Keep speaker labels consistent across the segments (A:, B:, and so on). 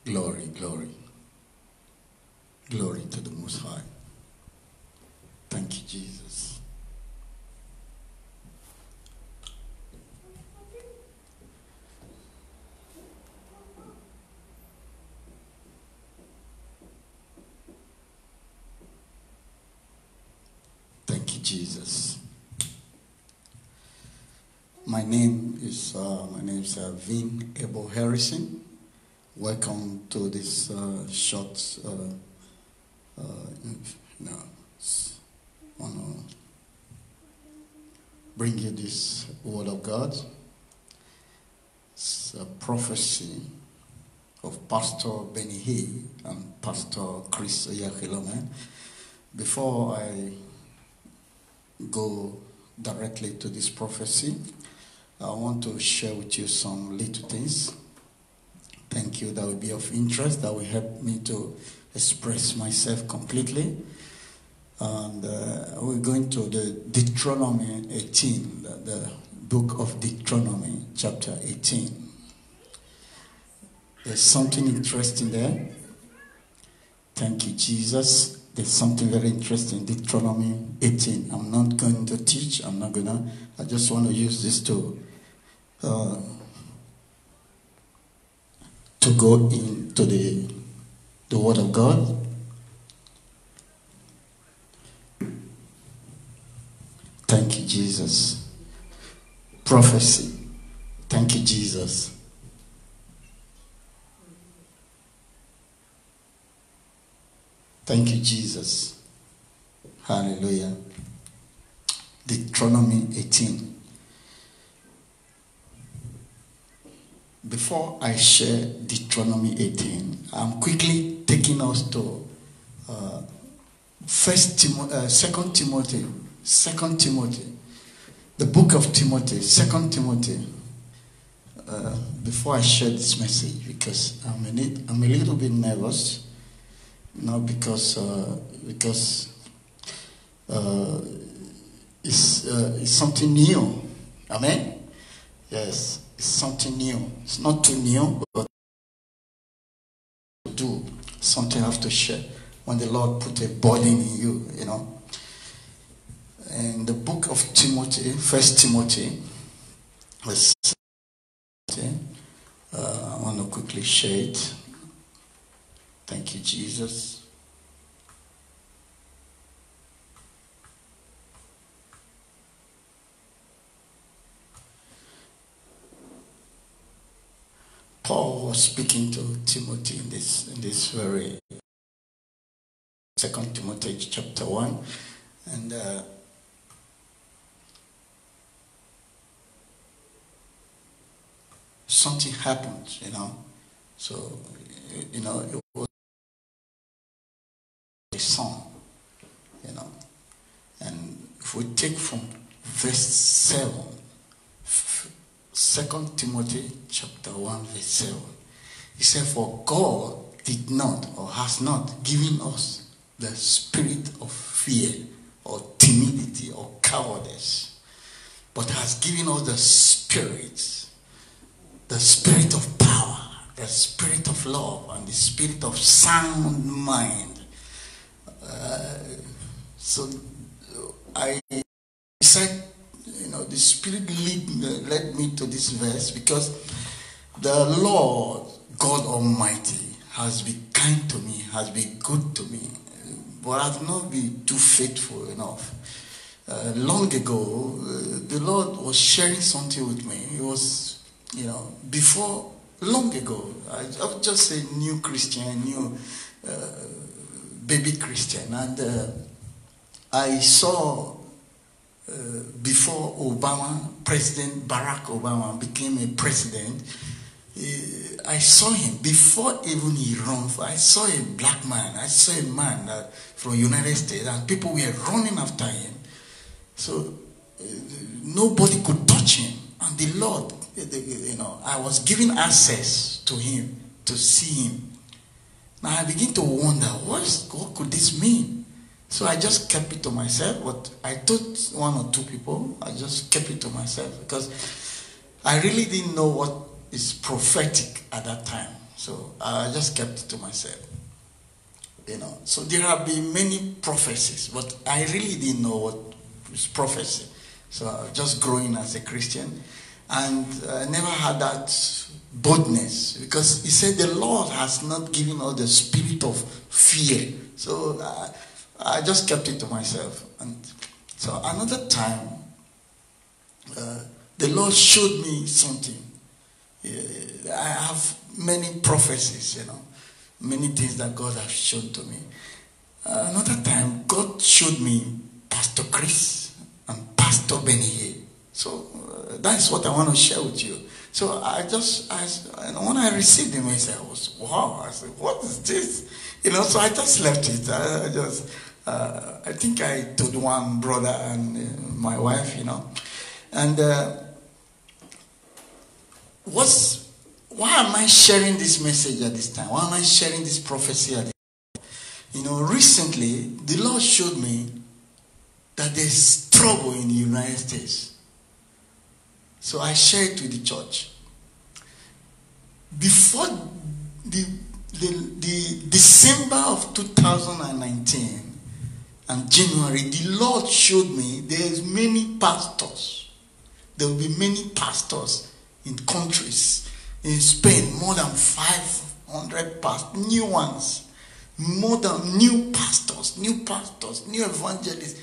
A: Glory, glory. Glory to the Most High. Thank you, Jesus. Thank you, Jesus. My name is Vin Abel Harrison. Welcome to this short. I want to bring you this word of God. It's a prophecy of Pastor Benny Hinn and Pastor Chris Oyakhilome. Before I go directly to this prophecy, I want to share with you some little things. Thank you. That will be of interest. That will help me to express myself completely. And we're going to the Deuteronomy 18, the book of Deuteronomy, chapter 18. There's something interesting there. Thank you, Jesus. There's something very interesting in Deuteronomy 18. I'm not going to teach. I just want to use this to go into the Word of God. Thank you, Jesus. Prophecy. Thank you, Jesus. Thank you, Jesus. Hallelujah. Deuteronomy 18. Before I share Deuteronomy 18, I'm quickly taking us to 2 Timothy, the book of Timothy, 2 Timothy. Before I share this message, because I'm a little bit nervous. Not because it's something new. Amen? Yes, it's something new. It's not too new, but to do something I have to share when the Lord put a burden in you, you know. And the book of Timothy, 1 Timothy, I want to quickly share it. Thank you, Jesus. Paul was speaking to Timothy in this very 2 Timothy chapter 1, and something happened, you know. So, you know, it was a song, you know. And if we take from verse 7, 2 Timothy chapter 1 verse 7, he said, "For God did not or has not given us the spirit of fear or timidity or cowardice, but has given us the spirit of power, the spirit of love, and the spirit of sound mind." So I decided, you know, the Spirit led me to this verse because the Lord God Almighty has been kind to me, has been good to me, but has not been too faithful enough. Long ago, the Lord was sharing something with me. It was, you know, before, long ago, I was just a new Christian, new baby Christian, and I saw before Obama, President Barack Obama became a president, I saw him, before even he ran, I saw a black man, I saw a man from United States, and people were running after him. So nobody could touch him. And the Lord, you know, I was given access to him, to see him. Now I begin to wonder, what could this mean? So I just kept it to myself. But I told one or two people, I just kept it to myself because I really didn't know what is prophetic at that time. So I just kept it to myself. So there have been many prophecies, but I really didn't know what was prophecy. So I was just growing as a Christian, and I never had that boldness, because he said the Lord has not given us the spirit of fear. So I just kept it to myself. And so another time, the Lord showed me something. I have many prophecies, many things that God has shown to me. Another time, God showed me Pastor Chris and Pastor Benny. So that's what I want to share with you. So when I received the message, I was, wow, I said, what is this? So I just left it. I think I told one brother and my wife, and why am I sharing this message at this time? Why am I sharing this prophecy at this time? Recently, the Lord showed me that there's trouble in the United States. So I shared it with the church. Before the December of 2019 and January, the Lord showed me there's many pastors. There will be many pastors in countries. In Spain, more than 500 pastors, new ones. More than new pastors, new evangelists.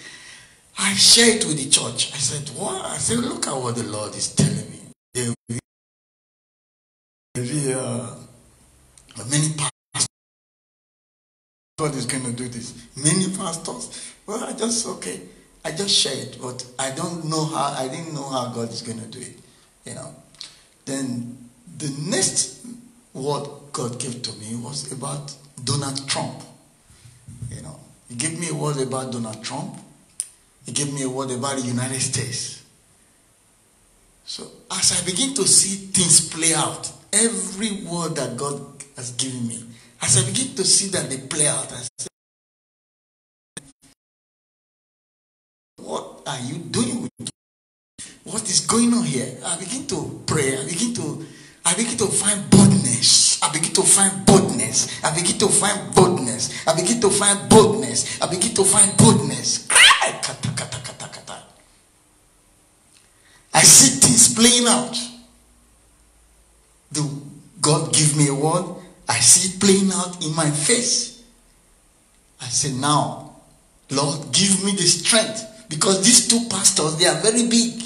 A: I shared it with the church. I said, what? I said, look at what the Lord is telling me. There will be many pastors. God is going to do this. Many pastors. Well, I just share it, but I didn't know how God is going to do it. Then the next word God gave to me was about Donald Trump. He gave me a word about Donald Trump. He gave me a word about the United States. So as I begin to see things play out, every word that God has given me, as I begin to see that they play out, I say, what are you doing with me? What is going on here? I begin to pray. I begin to find boldness. I begin to find boldness. I begin to find boldness. I begin to find boldness. I begin to find boldness. I see things playing out. God give me a word. I see it playing out in my face. I say, now, Lord, give me the strength. Because these two pastors, they are very big.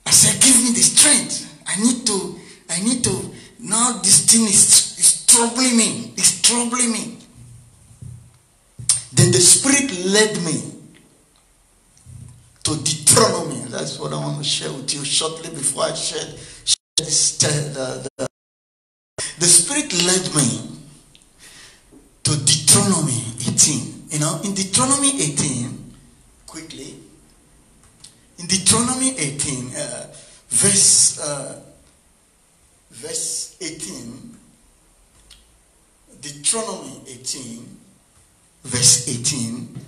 A: I said, give me the strength. I need to, now this thing is troubling me. It's troubling me. Then the Spirit led me to Deuteronomy. That's what I want to share with you shortly before I share this. The Spirit led me to Deuteronomy 18. In Deuteronomy 18, quickly, in Deuteronomy 18, verse 18, Deuteronomy 18, verse 18,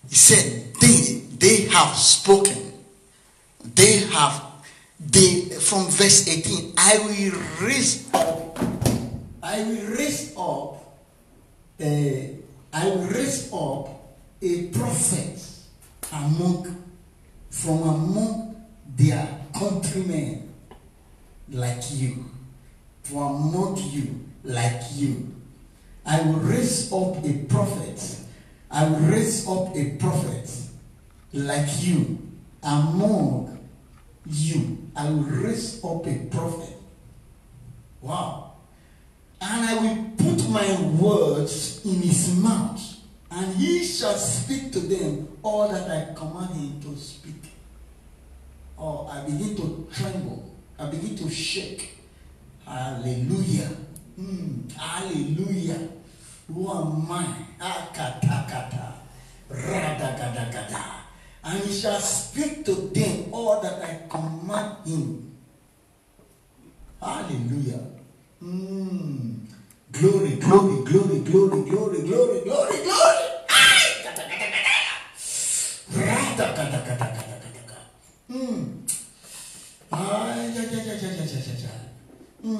A: he said, they have spoken. From verse 18, I will raise up a prophet from among their countrymen like you, from among you like you. I will raise up a prophet. I will raise up a prophet like you among you. I will raise up a prophet. Wow. And I will put my words in his mouth, and he shall speak to them all that I command him to speak. Oh, I begin to tremble. I begin to shake. Hallelujah. Hallelujah. Who am I? Akatakata. Radakadakada. And he shall speak to them all that I command him. Hallelujah. Glory, glory, glory, glory, glory, glory, glory, glory. He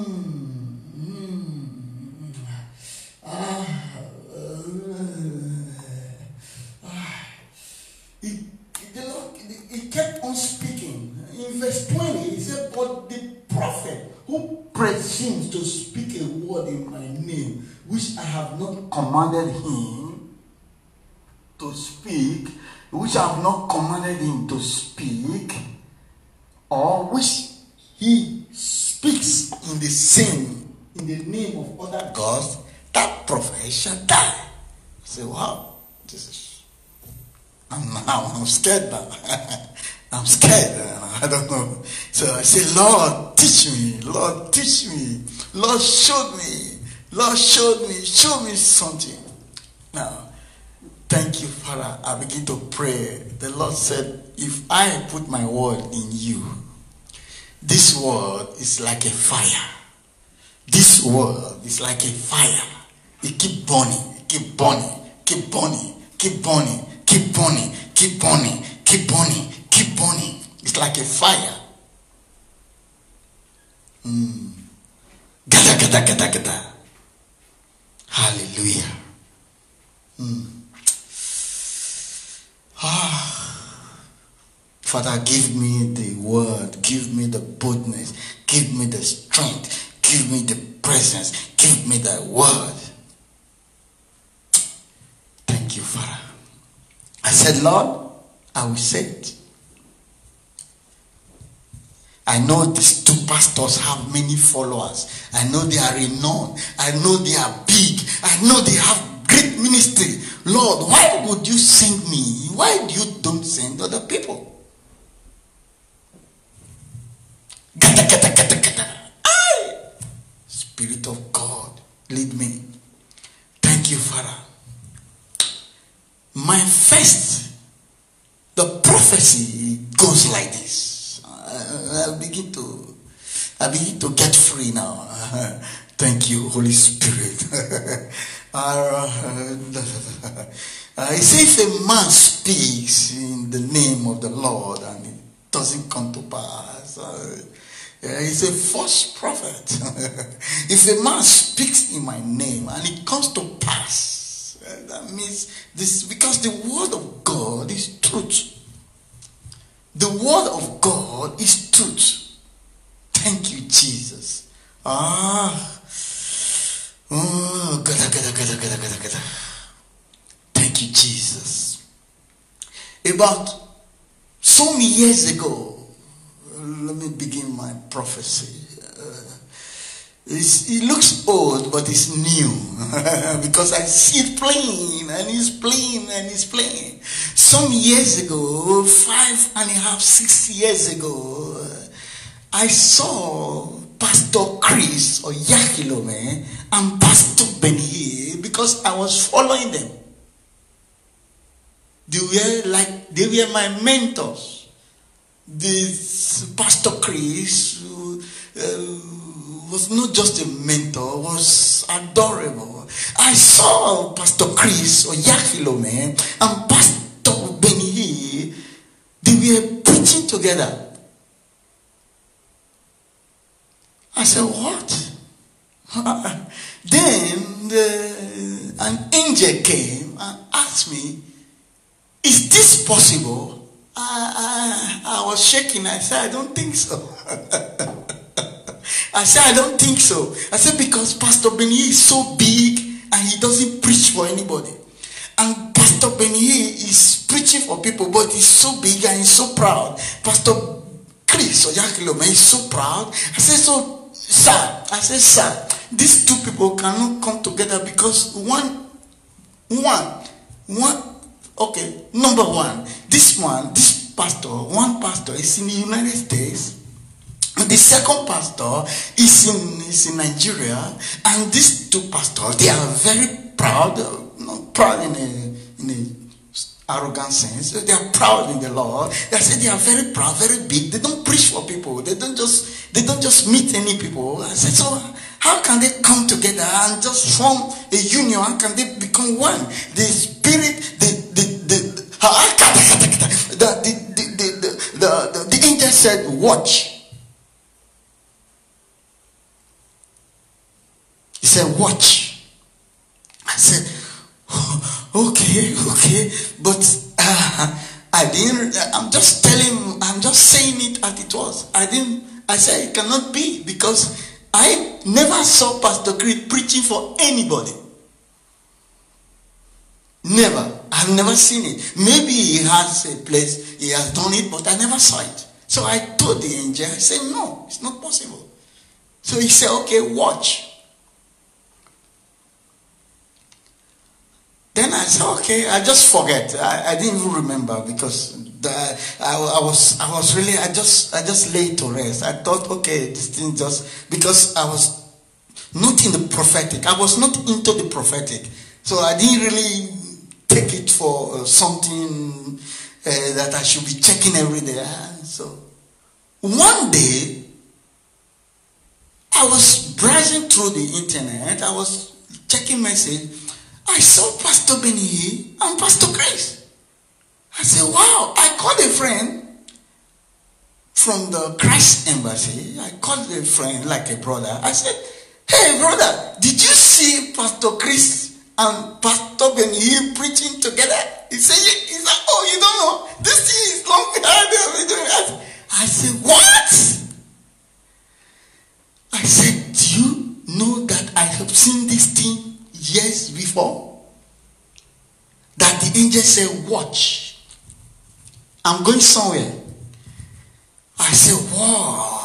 A: kept on speaking. In verse 20, he said, but the prophet who presumes to speak a word in my name, which I have not commanded him to speak, which I have not commanded him to speak, or which he speaks in the name of other gods, that prophet shall die. I say, wow, this is. I'm scared now. I'm scared. I don't know. So I say, Lord, teach me. Lord, teach me. Lord, show me. Lord, show me something. Now, thank you, Father. I begin to pray. The Lord said, if I put my word in you, this word is like a fire. This word is like a fire. It keep burning, keep burning, keep burning, keep burning, keep burning, keep burning, keep burning, keep burning. It's like a fire. Gada, gada, gada, gada. Hallelujah. Father, give me the word, give me the boldness, give me the strength, give me the presence, give me the word. Thank you, Father. I said, Lord, I will say it. I know these two pastors have many followers. I know they are renowned. I know they are big. I know they have great ministry. Lord, why would you send me? Why do you don't send other people? Gata, gata, gata, gata. Aye. Spirit of God, lead me. Thank you, Father. My first, the prophecy goes like this. I begin to get free now. Thank you, Holy Spirit. I say if a man speaks in the name of the Lord and it doesn't come to pass, he's a false prophet. If a man speaks in my name and it comes to pass, that means this, because the word of God is truth. The word of God is truth. Thank you, Jesus. Thank you, Jesus. About some years ago, let me begin my prophecy. It looks old, but it's new because I see it playing and it's playing and it's playing. Some years ago, 5.5, 6 years ago, I saw Pastor Chris or Yakilome and Pastor Benny because I was following them. They were my mentors. This Pastor Chris was not just a mentor, was adorable. I saw Pastor Chris or Yakilome and Pastor Benny. They were preaching together. I said, what? Then an angel came and asked me, is this possible? I was shaking. I said, I don't think so. I said, I don't think so. I said, because Pastor Benny is so big and he doesn't preach for anybody. And Pastor Benny is preaching for people, but he's so big and he's so proud. Pastor Chris or Yakilome is so proud. I said, so, sir, these two people cannot come together because okay, number one, this pastor, one pastor is in the United States. The second pastor is in Nigeria, and these two pastors, they are very proud, not proud in a arrogant sense. They are proud in the Lord. They say they are very proud, very big. They don't preach for people. They don't just meet any people. I said, so how can they come together and just form a union? How can they become one? The spirit, the angel said, watch. said, watch. I said, okay, but I didn't, I'm just saying it as it was. I said it cannot be, because I never saw Pastor Chris preaching for anybody. Never. I've never seen it. Maybe he has a place, he has done it, but I never saw it. So I told the angel, I said, no, it's not possible. So he said, okay, watch. Then I said, okay, I just forget. I didn't even remember, because I just laid to rest. I thought, okay, this thing just, because I was not in the prophetic. I was not into the prophetic. So I didn't really take it for something that I should be checking every day. So one day, I was browsing through the internet. I was checking message. I saw Pastor Benny and Pastor Chris. I said, wow. I called a friend from the Christ Embassy. I called a friend like a brother. I said, hey brother, did you see Pastor Chris and Pastor Benny preaching together? He said, oh, you don't know? This thing is long. I said, what? I said, do you know that I have seen this thing years before? That the angel said, watch. I'm going somewhere. I said, wow.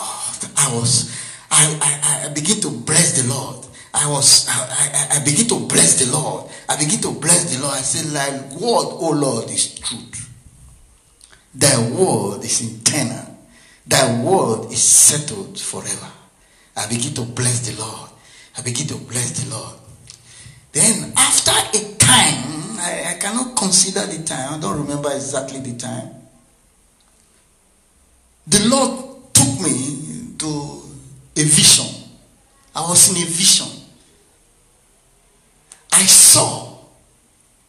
A: I begin to bless the Lord. I begin to bless the Lord. I begin to bless the Lord. I said, like, word, oh Lord, is truth. Thy word is eternal. Thy word is settled forever. I begin to bless the Lord. I begin to bless the Lord. Then after a time, I cannot consider the time. I don't remember exactly the time. The Lord took me to a vision. I was in a vision. I saw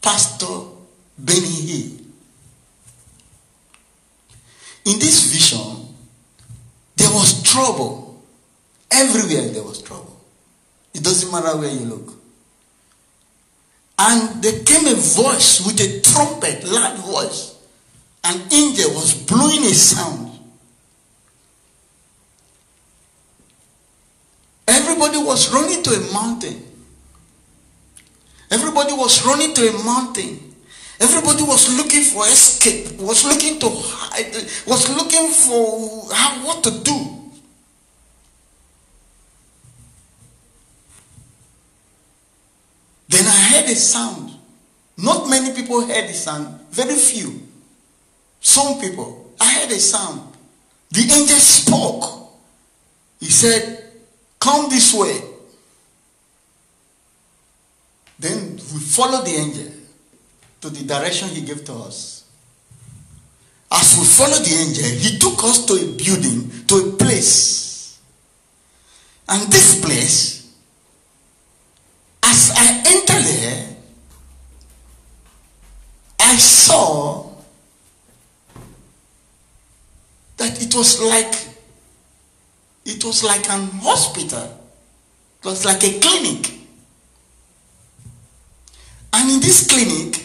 A: Pastor Benny Hinn. In this vision, there was trouble. Everywhere there was trouble. It doesn't matter where you look. And there came a voice with a trumpet, loud voice. An angel was blowing a sound. Everybody was running to a mountain. Everybody was running to a mountain. Everybody was looking for escape, was looking to hide, was looking for what to do. Then I heard a sound. Not many people heard the sound. Very few. Some people. I heard a sound. The angel spoke. He said, come this way. Then we followed the angel to the direction he gave to us. As we followed the angel, he took us to a building, to a place. And this place, as I entered there, I saw that it was like an hospital. It was like a clinic. And in this clinic,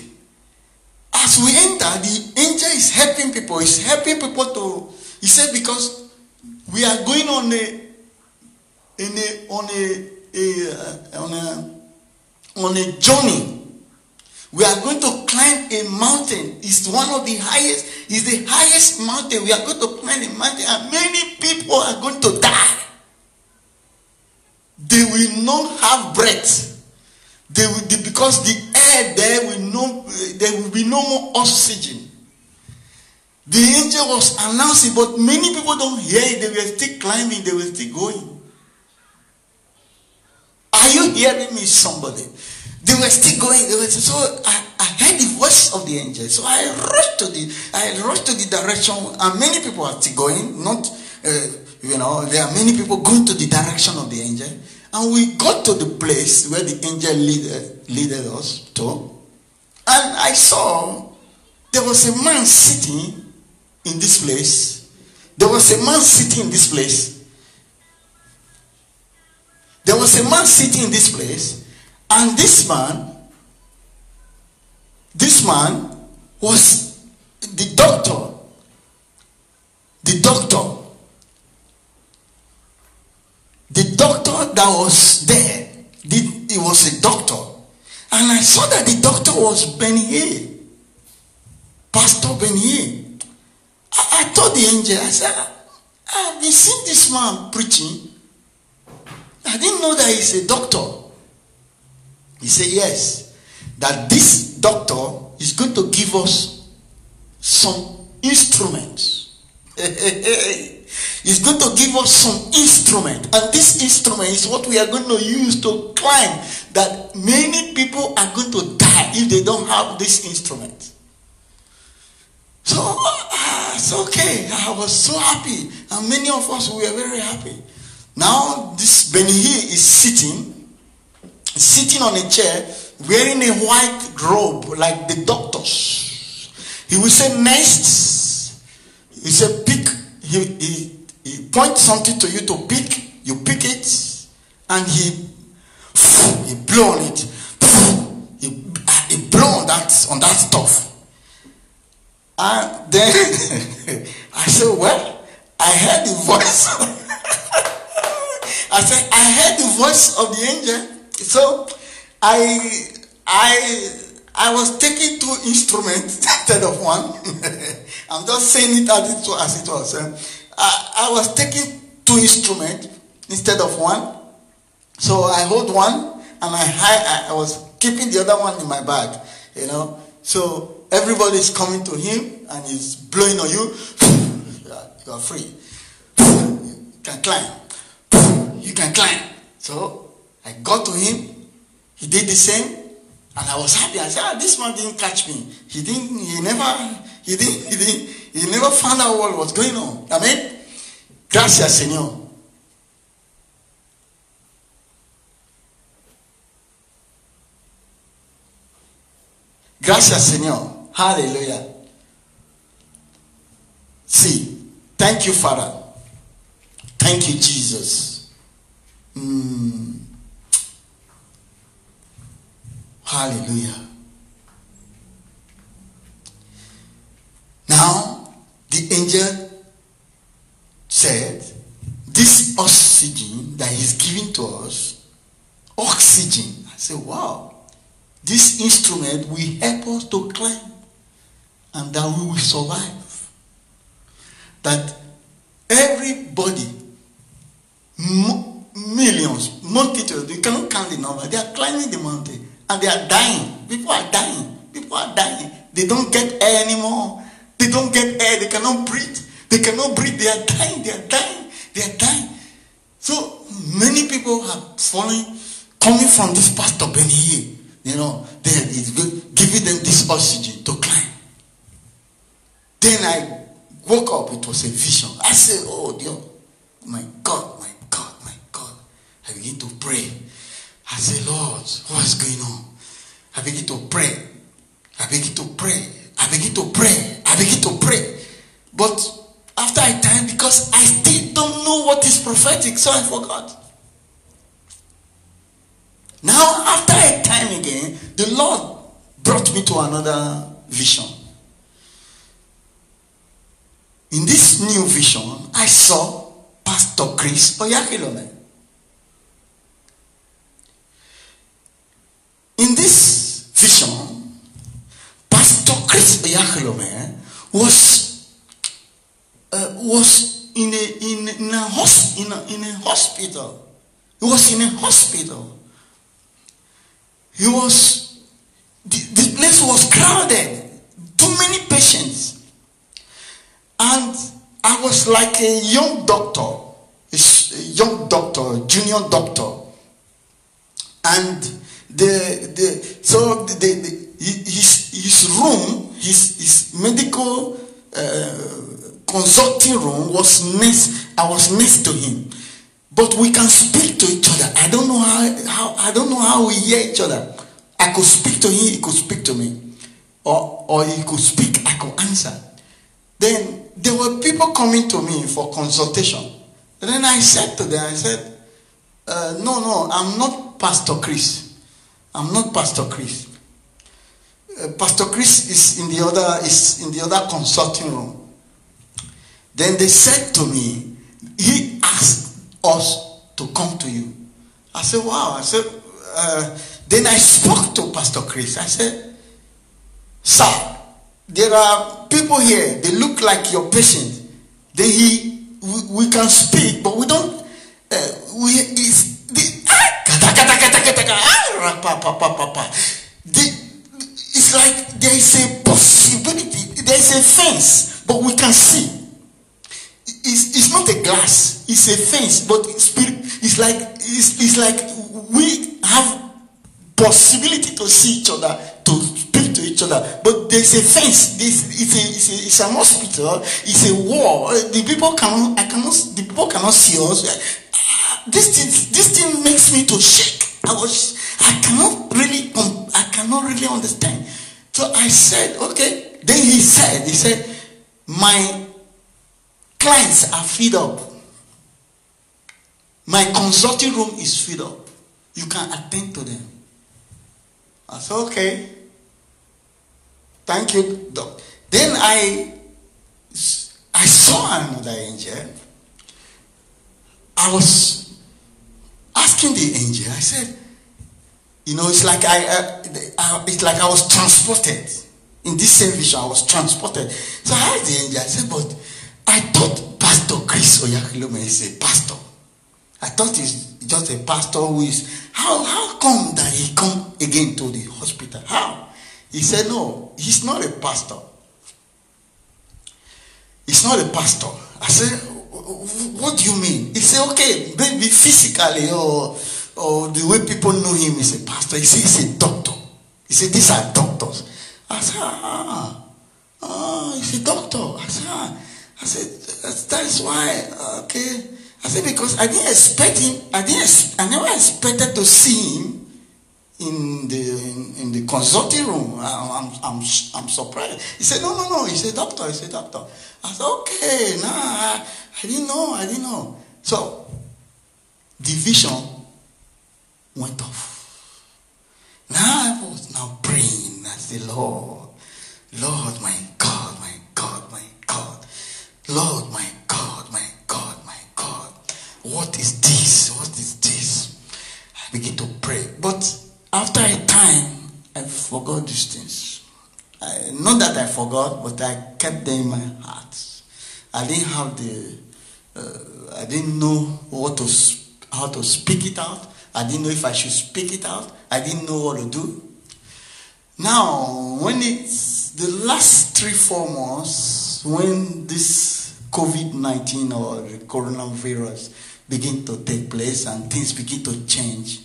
A: as we enter, the angel is helping people. He's helping people to, he said, because we are going on a journey. We are going to climb a mountain. It's one of the highest, it's the highest mountain. We are going to climb a mountain, and many people are going to die. They will not have breath. Because the air there will be no more oxygen. The angel was announcing, but many people don't hear it. They were still climbing, they were still going. Are you hearing me, somebody? They were still going. So I heard the voice of the angel. So I rushed to the direction, and many people are still going. There are many people going to the direction of the angel. And we got to the place where the angel leaded us to. And I saw there was a man sitting in this place. There was a man sitting in this place. There was was a man sitting in this place, and this man was the doctor. The doctor that was there, he was a doctor. And I saw that the doctor was Benny, Pastor Benny. I told the angel, I said, I've been seeing this man preaching. I didn't know that he's a doctor. He said, yes, that this doctor is going to give us some instruments. He's going to give us some instrument, and this instrument is what we are going to use to climb. That many people are going to die if they don't have this instrument. So it's okay. I was so happy, and many of us were very happy. Now this Benny is sitting on a chair, wearing a white robe like the doctors. He will say next. He said pick. He points something to you to pick. You pick it, and he blow on it. He blow on that stuff. And then I said, well, I heard the voice. I said, I heard the voice of the angel. So I was taking two instruments instead of one. I'm just saying it as it was. I was taking two instruments instead of one. So I hold one, and I was keeping the other one in my bag, So everybody is coming to him, and he's blowing on you. You are free. You can climb. You can climb. So I got to him. He did the same, and I was happy. I said, this man didn't catch me. He never found out what was going on. Amen. Gracias, Señor. Gracias, Señor. Hallelujah. See, thank you, Father. Thank you, Jesus. Hallelujah. Now, the angel said, this oxygen that he's giving to us, oxygen. I said, wow. This instrument will help us to climb, and that we will survive. That everybody, millions, multitudes, you cannot count the number, they are climbing the mountain, and they are dying. People are dying. People are dying. They don't get air anymore. They don't get air. They cannot breathe. They cannot breathe. They are dying. They are dying. They are dying. So many people have fallen, coming from this Pastor Benny. He's giving them this oxygen to climb. Then I woke up. It was a vision. I said, oh, dear, my God, my God, my God. I begin to pray. I said, Lord, what's going on? I begin to pray. I begin to pray. I begin to pray. I begin to pray. But after a time, because I still don't know what is prophetic, so I forgot. Now, after a time again, the Lord brought me to another vision. In this new vision, I saw Pastor Chris Oyakhilome. In this vision, Pastor Chris Oyakhilome was in a hospital. He was in a hospital. The place was crowded, too many patients, and I was like a young doctor, junior doctor, and his room, his medical consulting room was next. I was next to him. But we can speak to each other. I don't know how we hear each other. I could speak to him, he could speak to me. Or he could speak, I could answer. Then there were people coming to me for consultation. And then I said to them, I said, No, I'm not Pastor Chris. I'm not Pastor Chris. Pastor Chris is in the other consulting room. Then they said to me, he asked us to come to you. I said, wow. I said, then I spoke to Pastor Chris. I said, sir, there are people here. They look like your patient. Then we can speak, but we don't. It's like there is a possibility. There is a fence, but we can see. It's not a glass. It's a fence, but it's like we have possibility to see each other, to speak to each other, but there's a fence. It's an hospital. It's a wall. The people cannot see us. This thing makes me to shake. I cannot really understand. So I said, okay. Then he said, my clients are filled up. My consulting room is filled up. You can attend to them. I said, okay. Thank you, Doc. Then I saw another angel. I was asking the angel. I said, it's like I was transported in this same vision. I was transported. So I asked the angel. I said, but I thought Pastor Chris Oyakhilome is a pastor. I thought he's just a pastor who is. How come that he come again to the hospital? How? He said, no, he's not a pastor. He's not a pastor. I said, what do you mean? He said, okay, maybe physically or the way people know him is a pastor. He said, he's a doctor. He said, these are doctors. I said, he's a doctor. I said, that's why, okay. I said, because I didn't expect him, I never expected to see him in the consulting room. I'm surprised. He said, no, he's a doctor. I said, okay, I didn't know. So the vision went off. Now I was now praying as the Lord, my God, my God, my God, Lord, my God, my God, my God. What is this? What is this? I begin to pray. But after a time, I forgot these things. Not that I forgot, but I kept them in my heart. I didn't have I didn't know how to speak it out. I didn't know if I should speak it out. I didn't know what to do. Now, when it's the last 3-4 months, when this COVID-19 or the coronavirus begin to take place and things begin to change,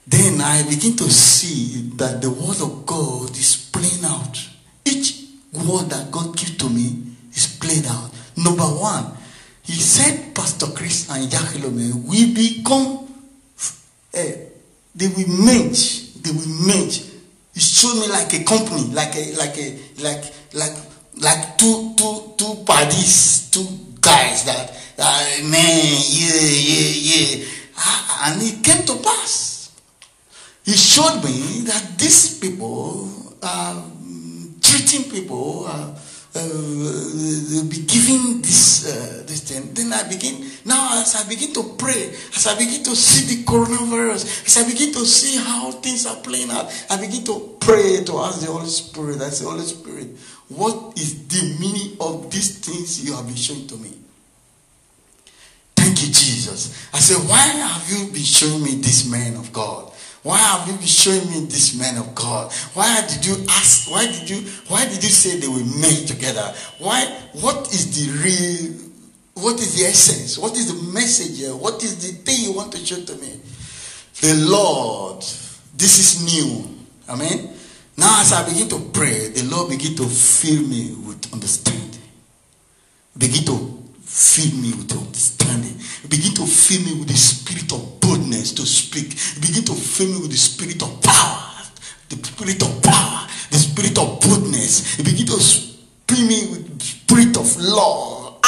A: then I begin to see that the word of God is playing out. Each word that God gives to me is played out. Number one, he said, Pastor Chris and Oyakhilome will become, they will merge. It showed me like a company, like two parties, two guys that, man, yeah. And it came to pass. He showed me that these people are treating people, they'll be giving this thing. Then as I begin to pray, as I begin to see the coronavirus, as I begin to see how things are playing out, I begin to pray to ask the Holy Spirit. I say, Holy Spirit, what is the meaning of these things you have been showing to me? Thank you, Jesus. I said, why have you been showing me this man of God? Why have you been showing me this man of God? Why did you ask? Why did you say they will meet together? What is the essence? What is the message here? What is the thing you want to show to me? The Lord, this is new. Amen. Now as I begin to pray, the Lord begin to fill me with understanding. Begin to fill me with understanding. Begin to fill me with the spirit of boldness to speak. Begin to fill me with the spirit of power. The spirit of power. The spirit of boldness. Begin to fill me with the spirit of love.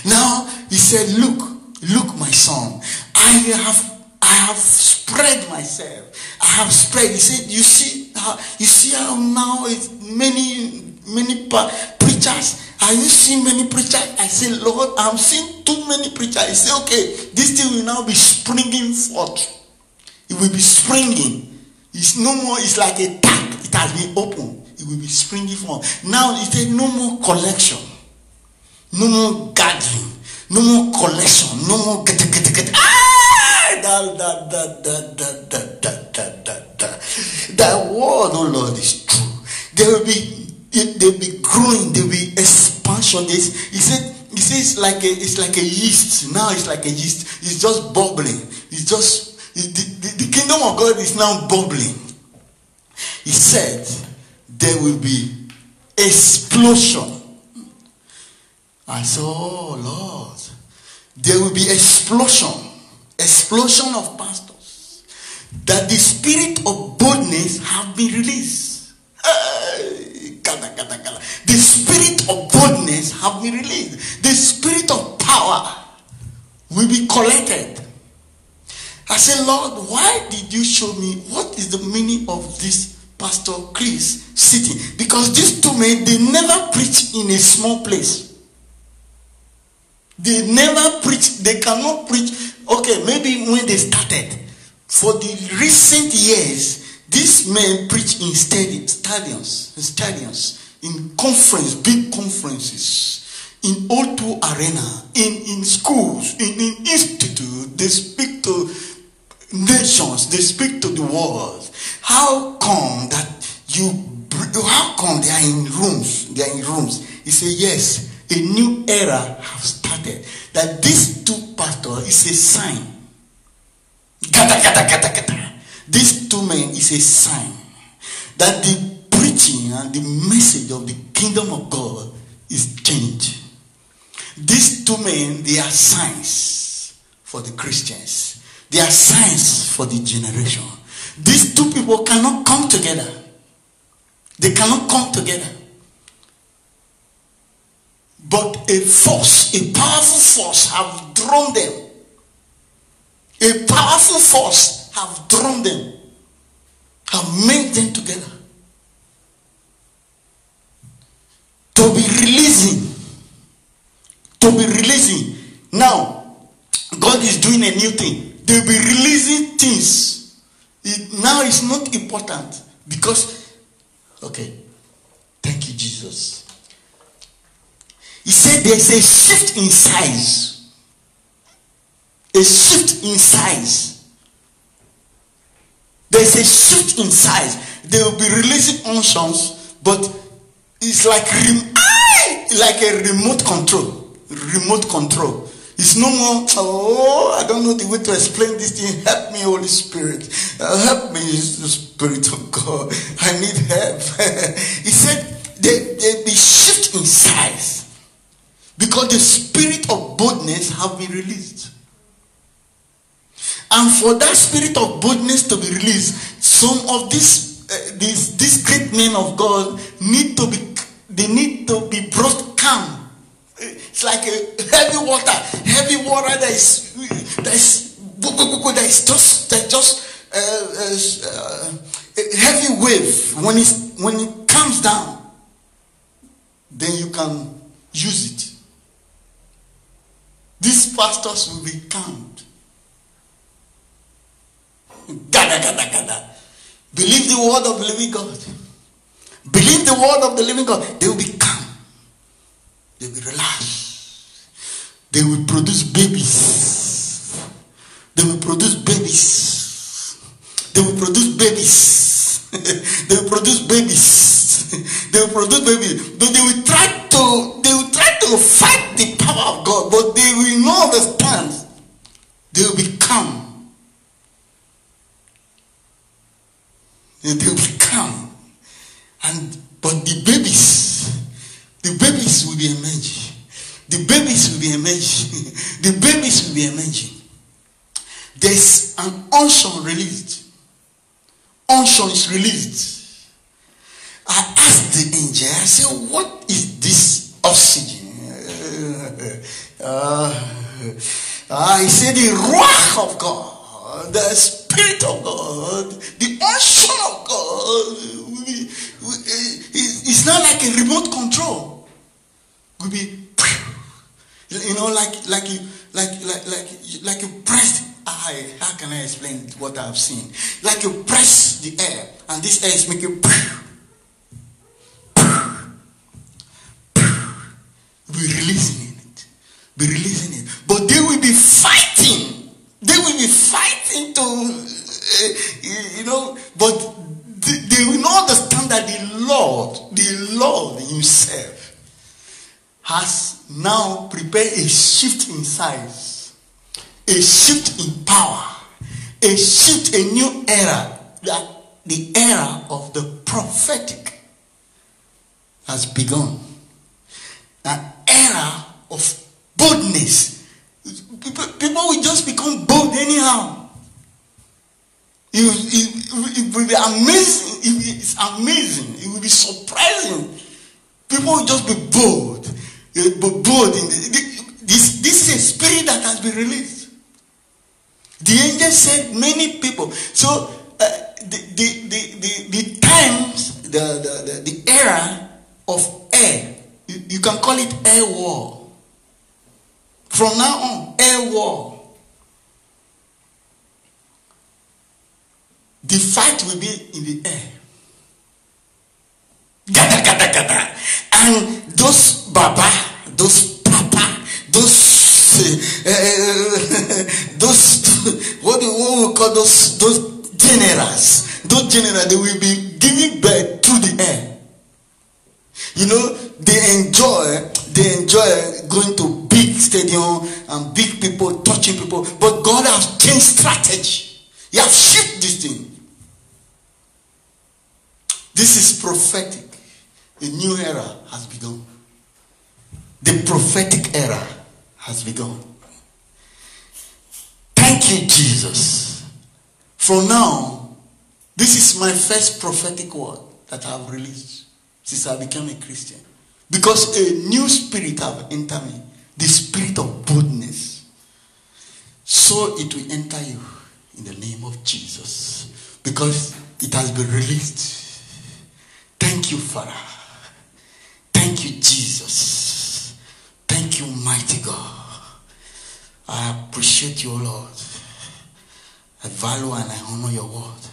A: Now, he said, look, look, my son, I have spread myself. I have spread. He said, you see how now it's many preachers. Are you seeing many preachers? I said, Lord, I'm seeing too many preachers. He said, okay, this thing will now be springing forth. It will be springing. It's no more, it's like a tap. It has been opened. It will be springing forth. Now he said, no more collection. No more gathering. No more collection. No more get. That word, oh Lord, is true. They'll be growing. There will be expansion. He says it's like a yeast. Now it's like a yeast. It's just bubbling. It's just the kingdom of God is now bubbling. He said there will be explosion. I said, oh Lord, there will be explosion of pastors. That the spirit of boldness have been released. The spirit of boldness have been released. The spirit of power will be collected. I said, Lord, why did you show me what is the meaning of this Pastor Chris sitting? Because these two men, they never preach in a small place. They never preach. They cannot preach. Okay, maybe when they started. For the recent years, these men preach in stadiums, in conference, big conferences, in O2 Arena, in schools, in institute. They speak to nations. They speak to the world. How come they are in rooms? They are in rooms. He said, yes, a new era has started. That these two pastors is a sign. These two men is a sign that the preaching and the message of the kingdom of God is changed. These two men, they are signs for the Christians. They are signs for the generation. These two people cannot come together. They cannot come together. But a force, a powerful force have drawn them. A powerful force have drawn them. Have made them together. To be releasing. To be releasing. Now, God is doing a new thing. They'll be releasing things. Now it's not important. Because, okay. Thank you, Jesus. He said there's a shift in size. A shift in size. There's a shift in size. They will be releasing unctions, but it's like a remote control. Remote control. It's no more, I don't know the way to explain this thing. Help me, Holy Spirit. Help me, the Spirit of God. I need help. He said there'll be shift in size. Because the spirit of boldness have been released. And for that spirit of boldness to be released, some of these great men of God need to be brought calm. It's like a heavy water that is just a heavy wave. When it comes down, then you can use it. These pastors will be calmed. Gada. Believe the word of the living God. Believe the word of the living God. They will be calm. They will relax. They will produce babies. They will produce babies. They will produce babies. They will produce babies. They will produce babies. But they will try to fight the power of God, but they will not understand. They will be calm. They will be calm. But the babies will be emerging. The babies will be emerging. The babies will be emerging. There's an unction released. Unction is released. I asked the angel, I said, what is this oxygen? He said the Ruach of God, the Spirit of God, the unction of God. It's not like a remote control. Will be, like you press. How can I explain what I've seen? Like you press the air, and this air is making. Be releasing it. Be releasing it. But they will be fighting. They will be fighting to, but they will not understand that the Lord himself has now prepared a shift in size, a shift in power, a shift, a new era, that the era of the prophetic has begun. An era of boldness. People will just become bold anyhow. It will be amazing. It's amazing. It will be surprising. People will just be bold. Bold. This is a spirit that has been released. The angel said many people. So the times, the era of air. You can call it air war. From now on, air war. The fight will be in the air. Gada, gada, gada. And those baba, those papa, those what we call those generals. Those generals, they will be giving birth to the air. They enjoy going to big stadium and big people, touching people. But God has changed strategy. He has shifted this thing. This is prophetic. A new era has begun. The prophetic era has begun. Thank you, Jesus. From now, this is my first prophetic word that I have released since I became a Christian. Because a new spirit have entered me. The spirit of boldness. So it will enter you in the name of Jesus. Because it has been released. Thank you, Father. Thank you, Jesus. Thank you, mighty God. I appreciate you, Lord. I value and I honor your word.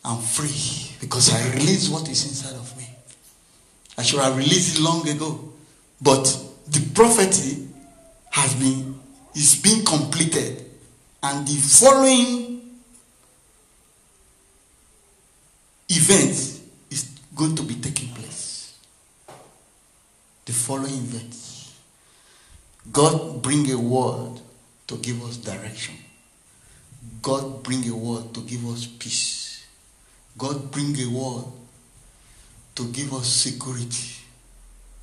A: I'm free because I release what is inside of me. I should have released it long ago. But the prophecy is being completed. And the following event is going to be taking place. The following events. God bring a word to give us direction. God bring a word to give us peace. God bring a word to give us security,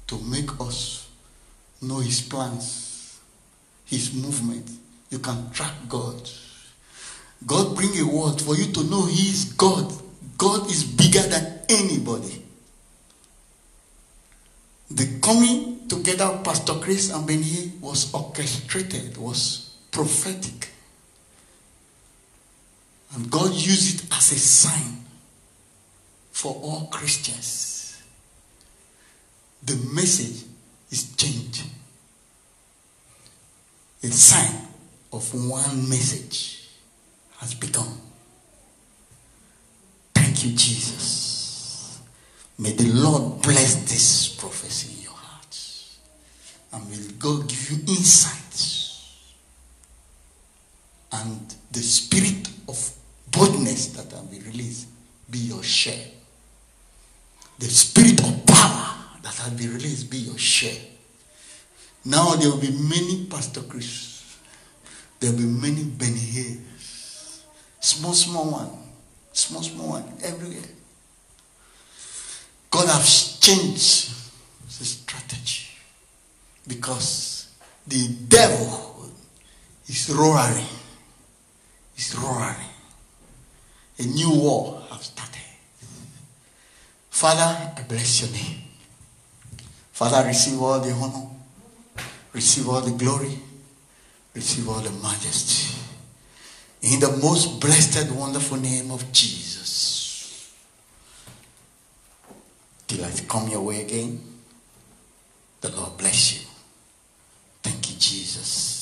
A: to make us know his plans, his movement. You can track God. God bring a word for you to know he is God. God is bigger than anybody. The coming together of Pastor Chris and Benny was orchestrated, was prophetic. And God used it as a sign for all Christians. The message is changed. A sign of one message has become. Thank you, Jesus. May the Lord bless this prophecy in your hearts. And may God give you insights. And the spirit of boldness that will be released be your share. The spirit of power that has been released be your share. Now there will be many Pastor Chris. There will be many Benny Hayes. Small one, everywhere. God has changed the strategy because the devil is roaring. He's roaring. A new war has started. Father, I bless your name. Father, receive all the honor. Receive all the glory. Receive all the majesty. In the most blessed, wonderful name of Jesus. Till I come your way again, the Lord bless you. Thank you, Jesus.